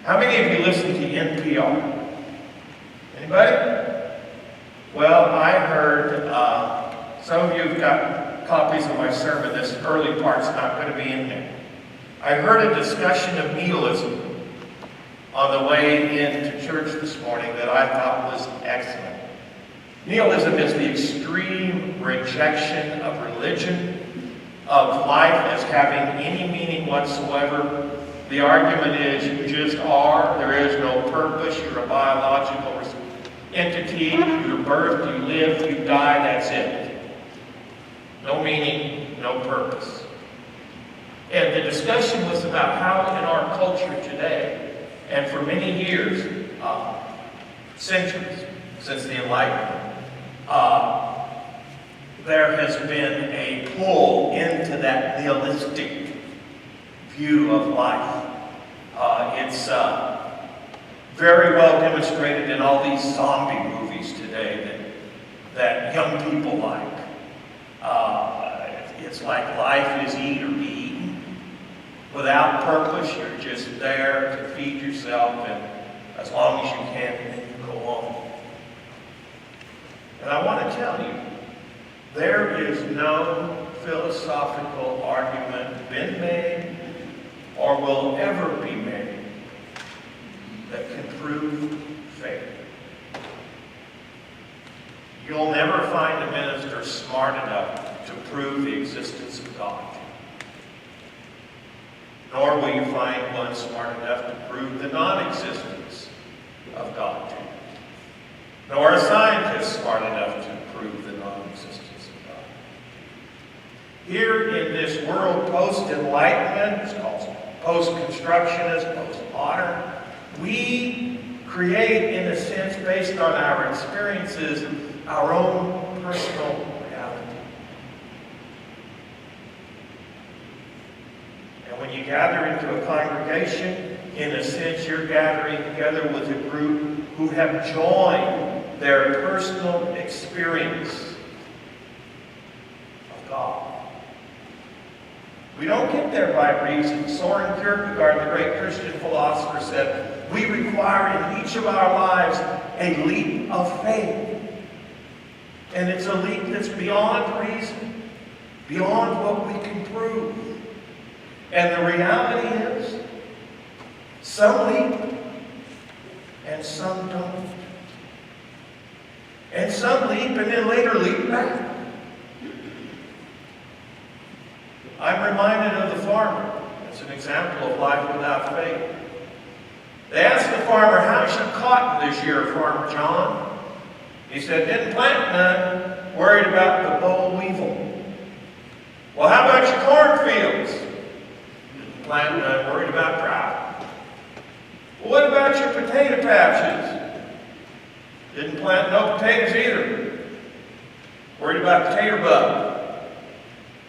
How many of you listen to NPR? Anybody? Well, I heard some of you have got copies of my sermon. This early part's not going to be in there. I heard a discussion of nihilism on the way into church this morning that I thought was excellent. Nihilism is the extreme rejection of religion, of life as having any meaning whatsoever. The argument is you just are, there is no purpose, you're a biological entity, you're birthed, you live, you die, that's it. No meaning, no purpose. And the discussion was about how in our culture today, and for many years, centuries, since the Enlightenment, there has been a pull into that nihilistic view of life. It's very well demonstrated in all these zombie movies today that young people like. It's like life is eat or be eaten. Without purpose, you're just there to feed yourself, and as long as you can, and then you go on. And I want to tell you, there is no philosophical argument been made or will ever be made that can prove faith. You'll never find a minister smart enough to prove the existence of God. Nor will you find one smart enough to prove the non-existence of God. Nor a scientist smart enough to prove the non-existence of God. Here in this world post-enlightenment, it's called post-constructionist, post-modern, we create, in a sense, based on our experiences, our own personal reality. And when you gather into a congregation, in a sense, you're gathering together with a group who have joined their personal experience of God. We don't get there by reason. Soren Kierkegaard, the great Christian philosopher, said, we require in each of our lives a leap of faith. And it's a leap that's beyond reason, beyond what we can prove. And the reality is, some leap and some don't. And some leap and then later leap back. I'm reminded of the farmer. It's an example of life without faith. They asked the farmer, how's your cotton this year, Farmer John? He said, didn't plant none, worried about the boll weevil. Well, how about your cornfields? Didn't plant none, worried about drought. Well, what about your potato patches? Didn't plant no potatoes either. Worried about potato bug.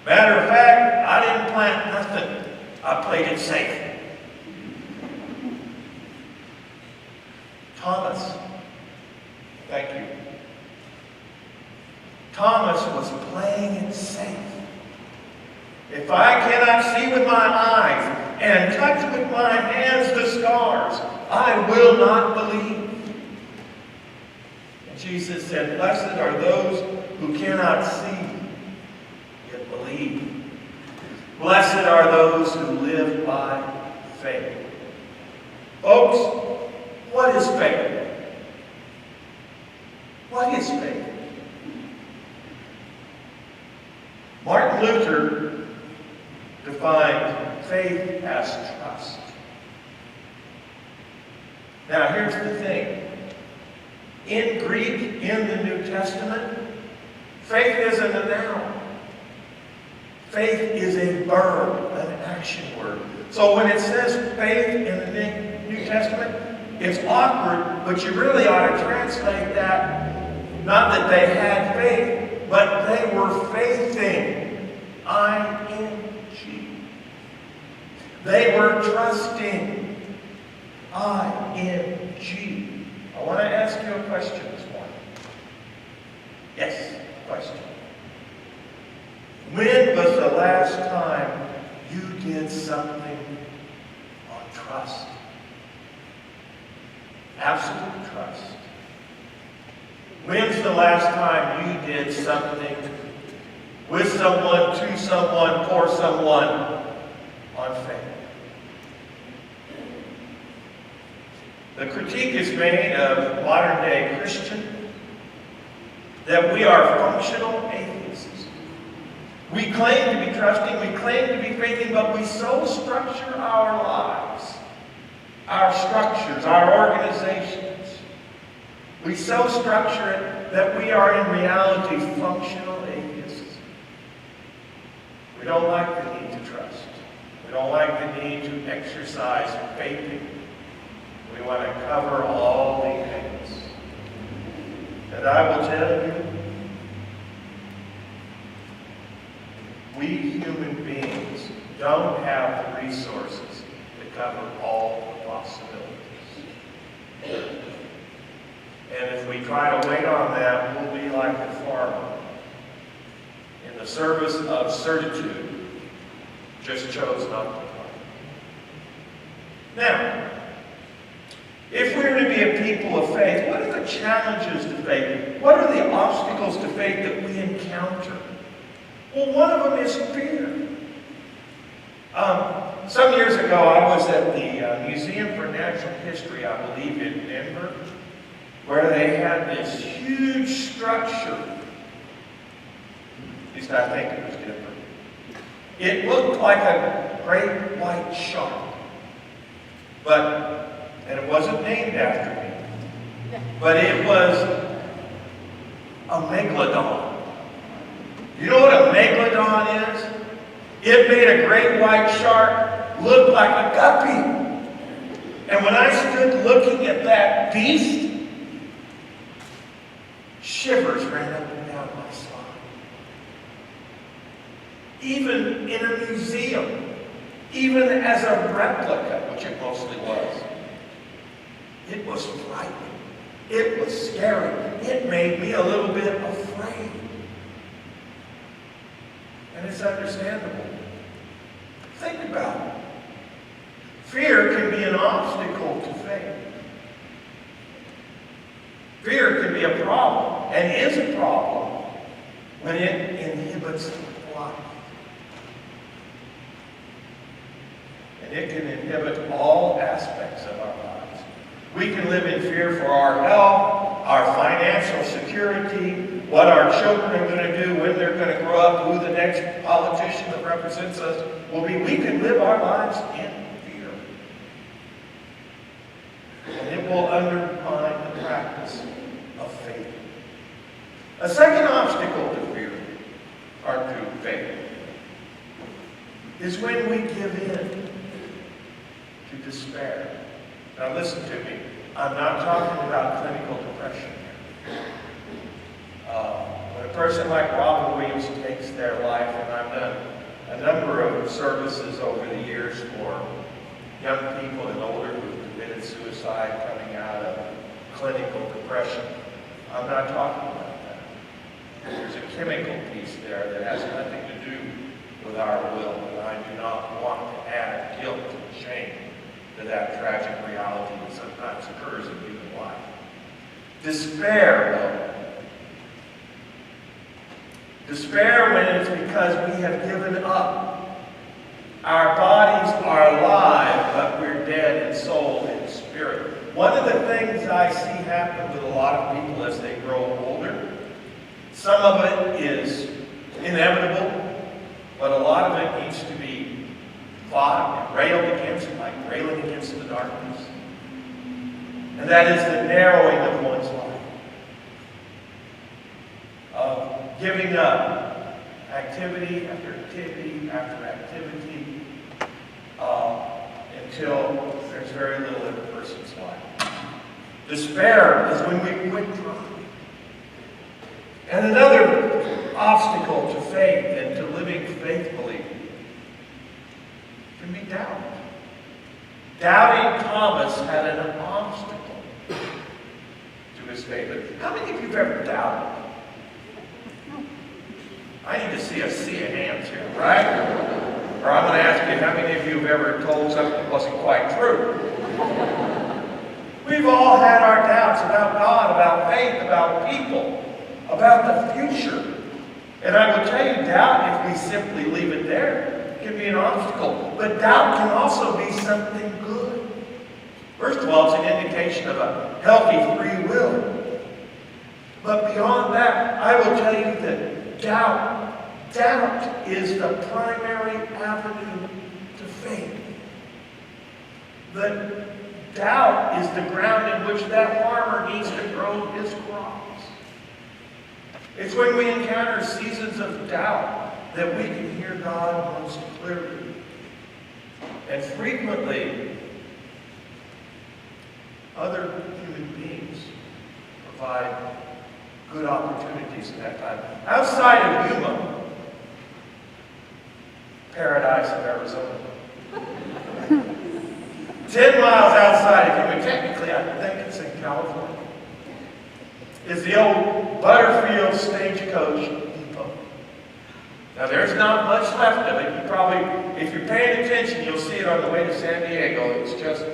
Matter of fact, I didn't plant nothing. I played it safe. Thomas, thank you. Thomas was playing it safe. If I cannot see with my eyes and touch with my hands the scars, I will not believe. And Jesus said, blessed are those who cannot see yet believe. Blessed are those who live by faith. Folks, what is faith? What is faith? Martin Luther defined faith as trust. Now here's the thing. In Greek, in the New Testament, faith isn't a noun. Faith is a verb, an action word. So when it says faith in the New Testament, it's awkward, but you really ought to translate that, not that they had faith, but they were faithing, I-N-G. They were trusting, I-N-G. I want to ask you a question this morning. Yes, question. When was the last time you did something on trust? Absolute trust. When's the last time you did something with someone, to someone, for someone on faith? The critique is made of modern-day Christian that we are functional atheists. We claim to be trusting, we claim to be faithing, but we so structure our lives, our structures, our organizations. We so structure it that we are in reality functional atheists. We don't like the need to trust. We don't like the need to exercise faith. We want to cover all the angles. And I will tell you, we human beings don't have the resources to cover all the possibilities. And if we try to wait on that, we'll be like the farmer in the service of certitude, just chose not to plant. Now, if we're to be a people of faith, what are the challenges to faith? What are the obstacles to faith that we encounter? Well, one of them is fear. Some years ago, I was at the Museum for Natural History, I believe, in Denver, where they had this huge structure. At least I think it was Denver. It looked like a great white shark. And it wasn't named after me. But it was a megalodon. You know what a megalodon is? It made a great white shark look like a guppy. And when I stood looking at that beast, shivers ran up and down my spine. Even in a museum, even as a replica, which it mostly was, it was frightening. It was scary. It made me a little bit afraid. And it's understandable. Think about it. Fear can be an obstacle to faith. Fear can be a problem, and is a problem, when it inhibits life. And it can inhibit all aspects of our lives. We can live in fear for our health, our financial security, what our children are going to do, when they're going to grow up, who the next politician that represents us will be. We can live our lives in fear. And it will undermine the practice of faith. A second obstacle to fear, or to faith, is when we give in to despair. Now listen to me. I'm not talking about clinical depression here. When a person like Robin Williams takes their life, and I've done a number of services over the years for young people and older who've committed suicide coming out of clinical depression, I'm not talking about that. There's a chemical piece there that has nothing to do with our will, and I do not want to add guilt and shame to that tragic reality that sometimes occurs in human life. Despair, though. Despair when it's because we have given up. Our bodies are alive, but we're dead in soul and spirit. One of the things I see happen with a lot of people as they grow older, some of it is inevitable, but a lot of it needs to be fought and railed against, like railing against the darkness. And that is the narrowing of one's life. Of giving up activity after activity after activity until there's very little in a person's life. Despair is when we quit trying. And another obstacle to faith and to living faithfully can be doubt. Doubting Thomas had an obstacle to his faith. How many of you have ever doubted? I need to see a sea of hands here, right? Or I'm going to ask you, how many of you have ever told something that wasn't quite true? We've all had our doubts about God, about faith, about people, about the future. And I will tell you, doubt, if we simply leave it there, can be an obstacle. But doubt can also be something good. First of all, it's an indication of a healthy free will. But beyond that, I will tell you that doubt is the primary avenue to faith. That doubt is the ground in which that farmer needs to grow his crops. It's when we encounter seasons of doubt that we can hear God most clearly. And frequently, other human beings provide good opportunities at that time. Outside of Yuma, paradise of Arizona, 10 miles outside of Yuma, technically I think it's in California, is the old Butterfield Stagecoach Depot. Now there's not much left of it. You probably, if you're paying attention, you'll see it on the way to San Diego. It's just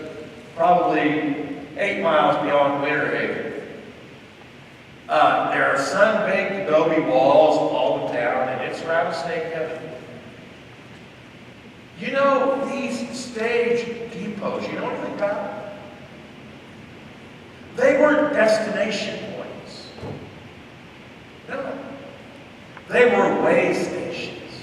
probably 8 miles beyond Winter Haven. There are sun-baked adobe walls all down, and it's rattlesnake heaven. You know, these stage depots, you know anything about them? They weren't destination points. No. They were way stations.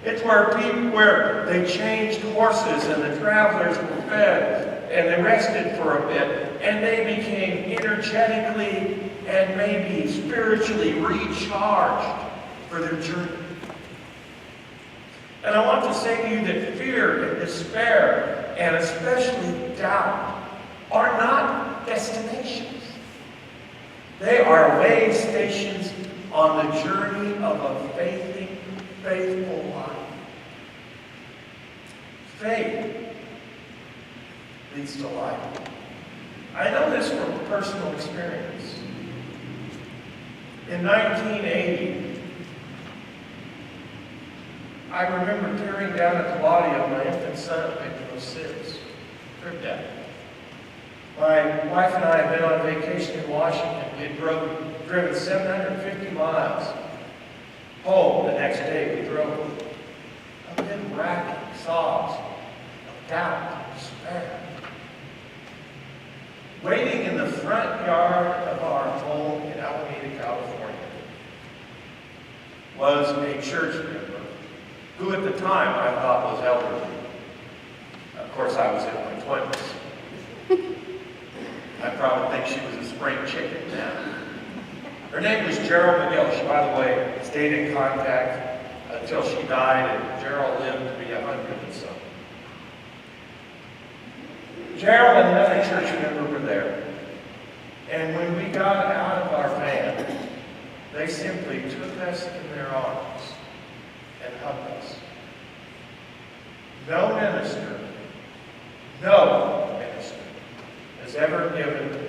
It's where they changed horses and the travelers were fed and they rested for a bit and they became energetically and maybe spiritually recharged for their journey. And I want to say to you that fear and despair and especially doubt are not destinations. They are way stations on the journey of a faithful life. Faith leads to life. I know this from personal experience. In 1980, I remember tearing down at the body of my infant son, victim of SIDS, crib death. My wife and I had been on vacation in Washington. We had driven 750 miles. Home the next day we drove. Amid racking sobs of doubt and despair. Waiting in the front yard of our home in Alameda, California, was a church member who at the time I thought was elderly. Of course, I was in my 20s. I probably think she was a spring chicken now. Her name was Gerald McGill. She, by the way, stayed in contact until she died, and Gerald lived to be 100 and so. Gerald and another church member were there. And when we got out of our van, they simply took us in their arms and hugged us. No minister has ever given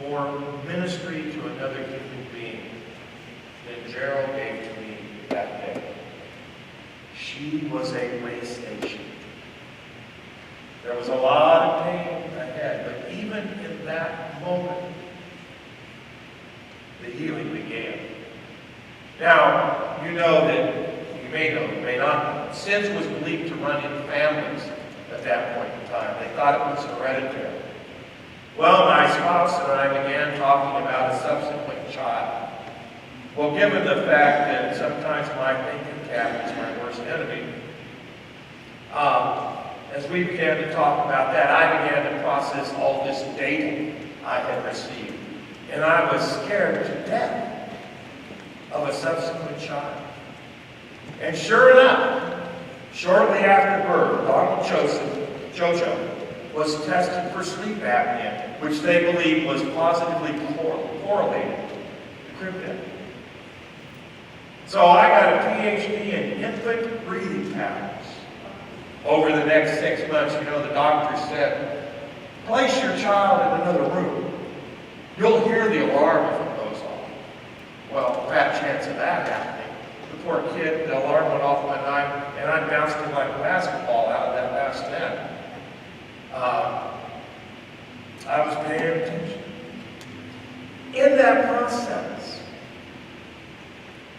more ministry to another human being than Gerald gave to me that day. She was a way station. There was a lot of pain ahead, but even in that moment, the healing began. Now, you know that, you may know, you may not know, SIDS was believed to run in families at that point in time. They thought it was hereditary. Well, my spouse and I began talking about a subsequent child. Well, given the fact that sometimes my thinking cap is my worst enemy, as we began to talk about that, I began to process all this data I had received. And I was scared to death of a subsequent child. And sure enough, shortly after birth, Donald Jojo was tested for sleep apnea, which they believed was positively correlated to crib death. So I got a PhD in infant breathing patterns. Over the next 6 months, you know, the doctor said, place your child in another room. You'll hear the alarm if it goes off. Well, fat chance of that happening. The poor kid, the alarm went off one night, and I bounced him like a basketball out of that last net. I was paying attention. In that process,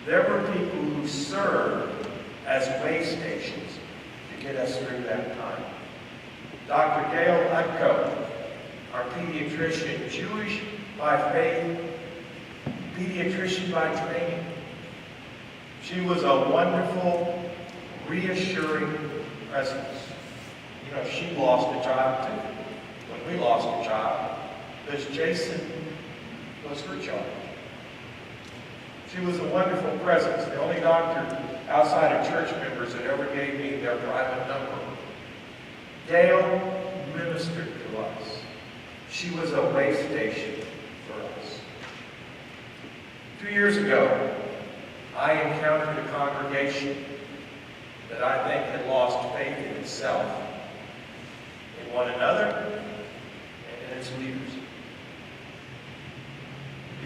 there were people who served as way stations to get us through that time. Dr. Gail Utko, our pediatrician, Jewish by faith, pediatrician by training. She was a wonderful, reassuring presence. You know, she lost a child too. When we lost a child, because Jason was her child. She was a wonderful presence. The only doctor outside of church members that ever gave me their private number. Gail ministered to us. She was a way station for us. 2 years ago, I encountered a congregation that I think had lost faith in itself, in one another, and in its leaders.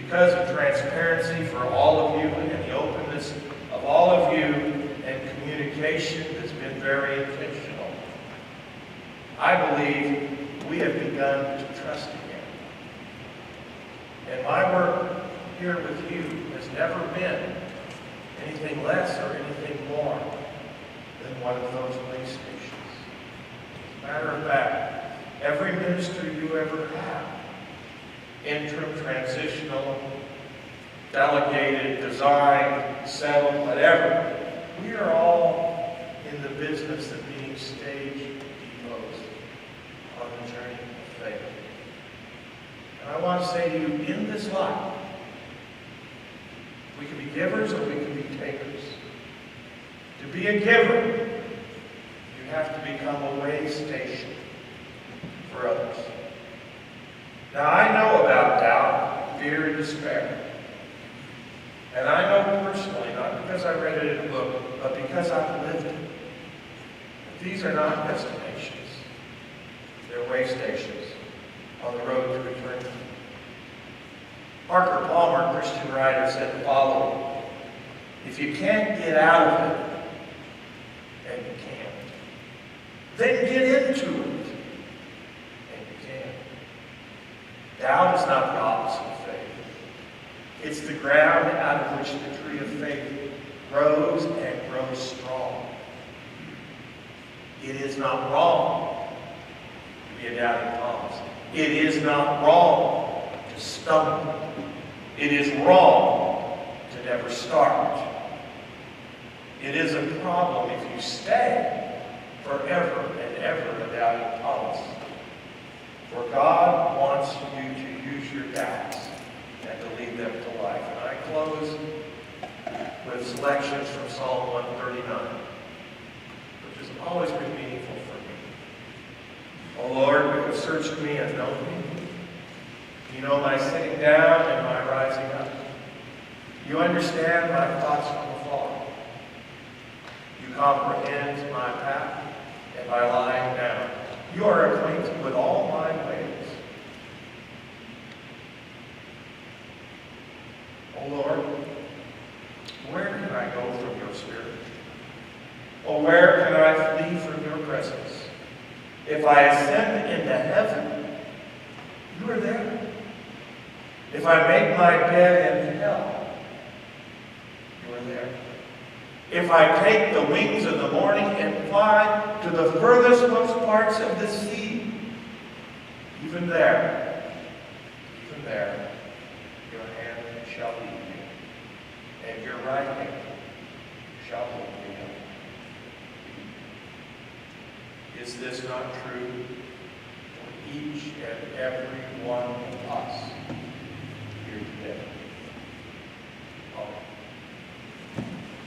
Because of transparency for all of you and the openness of all of you and communication that's been very intentional, I believe we have begun to trust again. And my work here with you has never been anything less or anything more than one of those way stations. As a matter of fact, every ministry you ever have, interim, transitional, delegated, designed, settled, whatever, we are all in the business of being stage depots on the journey of faith. And I want to say to you, in this life, we can be givers or we can be takers. To be a giver, you have to become a way station for others. Now, I know about doubt, fear, and despair. And I know personally, not because I read it in a book, but because I've lived it. These are not destinations. They're way stations on the road to eternity. Parker Palmer, Christian writer, said the following: if you can't get out of it, and you can't, then get into it, and you can. Doubt is not the opposite of faith. It's the ground out of which the tree of faith grows and grows strong. It is not wrong to be a doubting Thomas. It is not wrong to stumble. It is wrong to never start. It is a problem if you stay forever and ever a doubting Thomas. For God wants you to use your doubts and to lead them to life. And I close with selections from Psalm 139, which has always been meaningful for me. O Lord, you have searched me and known me. You know my sitting down and my rising up. You understand my thoughts from afar. You comprehend my path and my lying down. You are acquainted with all my ways. O Lord, where can I go from your spirit? Or where can I flee from your presence? If I ascend into heaven, you are there. If I make my bed in hell, you are there. If I take the wings of the morning and fly to the furthest most parts of the sea, even there, your hand shall lead me, and your right hand shall hold me up. Is this not true for each and every one